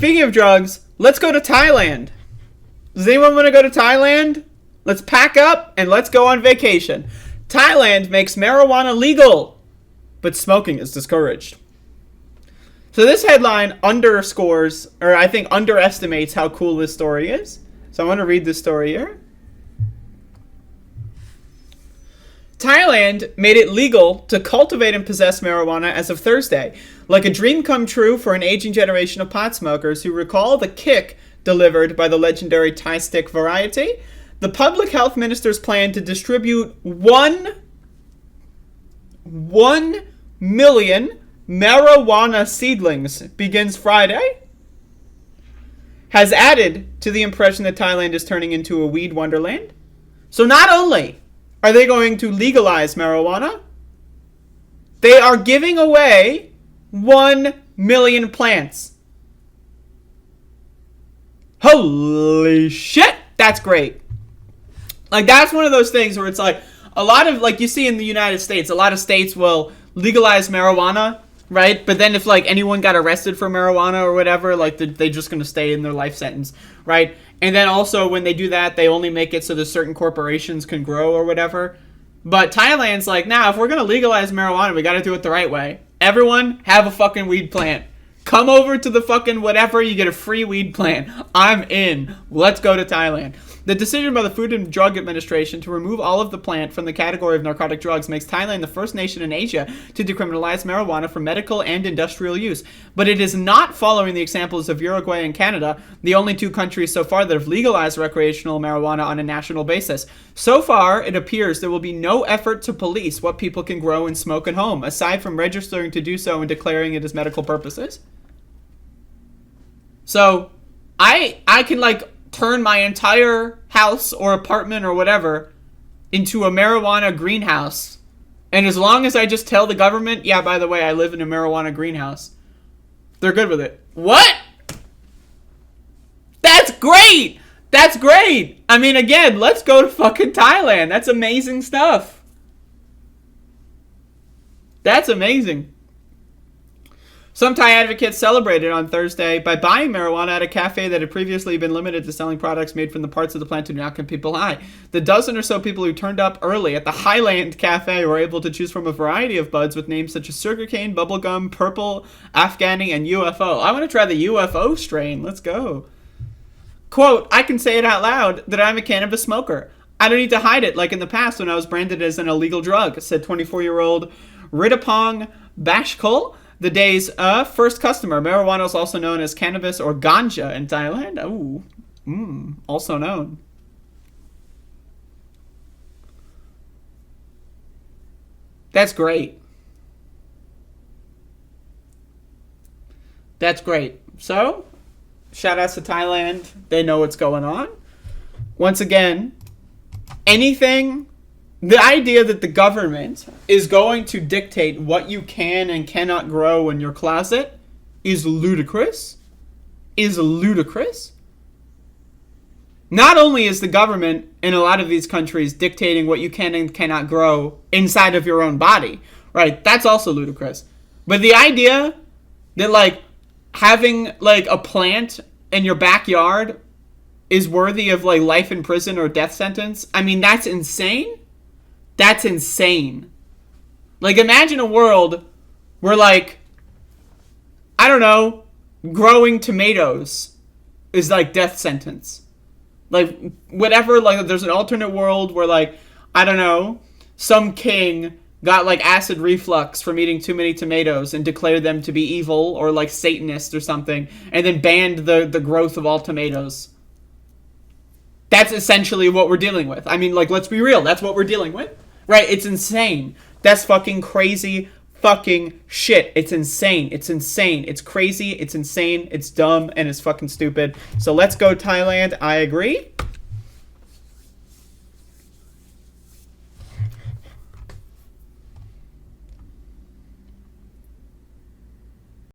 speaking of drugs, let's go to Thailand. Does anyone want to go to Thailand? Let's pack up and let's go on vacation. Thailand makes marijuana legal, but smoking is discouraged. So this headline underscores, or I think underestimates how cool this story is. So I want to read this story here. Thailand made it legal to cultivate and possess marijuana as of Thursday, like a dream come true for an aging generation of pot smokers who recall the kick delivered by the legendary Thai stick variety. The public health minister's plan to distribute 1 million marijuana seedlings begins Friday, has added to the impression that Thailand is turning into a weed wonderland. So not only are they going to legalize marijuana, they are giving away 1 million plants. Holy shit, that's great. Like, that's one of those things where it's like, a lot of, like, you see in the United States, a lot of states will legalize marijuana, right? But then if, like, anyone got arrested for marijuana or whatever, like, they're just going to stay in their life sentence, right? And then also, when they do that, they only make it so that certain corporations can grow or whatever. But Thailand's like, nah, if we're going to legalize marijuana, we got to do it the right way. Everyone, have a fucking weed plant. Come over to the fucking whatever, you get a free weed plant. I'm in. Let's go to Thailand. The decision by the Food and Drug Administration to remove all of the plant from the category of narcotic drugs makes Thailand the first nation in Asia to decriminalize marijuana for medical and industrial use. But it is not following the examples of Uruguay and Canada, the only two countries so far that have legalized recreational marijuana on a national basis. So far, it appears there will be no effort to police what people can grow and smoke at home, aside from registering to do so and declaring it as medical purposes. So, I can, like, turn my entire house or apartment or whatever into a marijuana greenhouse. And as long as I just tell the government, yeah, by the way, I live in a marijuana greenhouse, they're good with it. What? That's great! That's great! I mean, again, let's go to fucking Thailand. That's amazing stuff. That's amazing. Some Thai advocates celebrated on Thursday by buying marijuana at a cafe that had previously been limited to selling products made from the parts of the plant to do not keep people high. The dozen or so people who turned up early at the Highland Cafe were able to choose from a variety of buds with names such as sugarcane, bubblegum, purple, Afghani, and UFO. I want to try the UFO strain. Let's go. Quote, I can say it out loud that I'm a cannabis smoker. I don't need to hide it like in the past when I was branded as an illegal drug, said 24-year-old Ridapong Bashkul, the day's first customer. Marijuana is also known as cannabis or ganja in Thailand. Ooh, also known. That's great. That's great. So, shout outs to Thailand. They know what's going on. Once again, the idea that the government is going to dictate what you can and cannot grow in your closet is ludicrous. Not only is the government in a lot of these countries dictating what you can and cannot grow inside of your own body, right? That's also ludicrous. But the idea that, like, having, like, a plant in your backyard is worthy of, like, life in prison or death sentence, I mean, that's insane. That's insane. Like, imagine a world where, like, I don't know, growing tomatoes is, like, death sentence. Like, whatever, like, there's an alternate world where, like, I don't know, some king got, like, acid reflux from eating too many tomatoes and declared them to be evil or, like, Satanist or something, and then banned the growth of all tomatoes. That's essentially what we're dealing with. I mean, like, let's be real. That's what we're dealing with. Right? It's insane. That's fucking crazy fucking shit. It's insane. It's insane. It's crazy. It's insane. It's dumb. And it's fucking stupid. So let's go Thailand. I agree.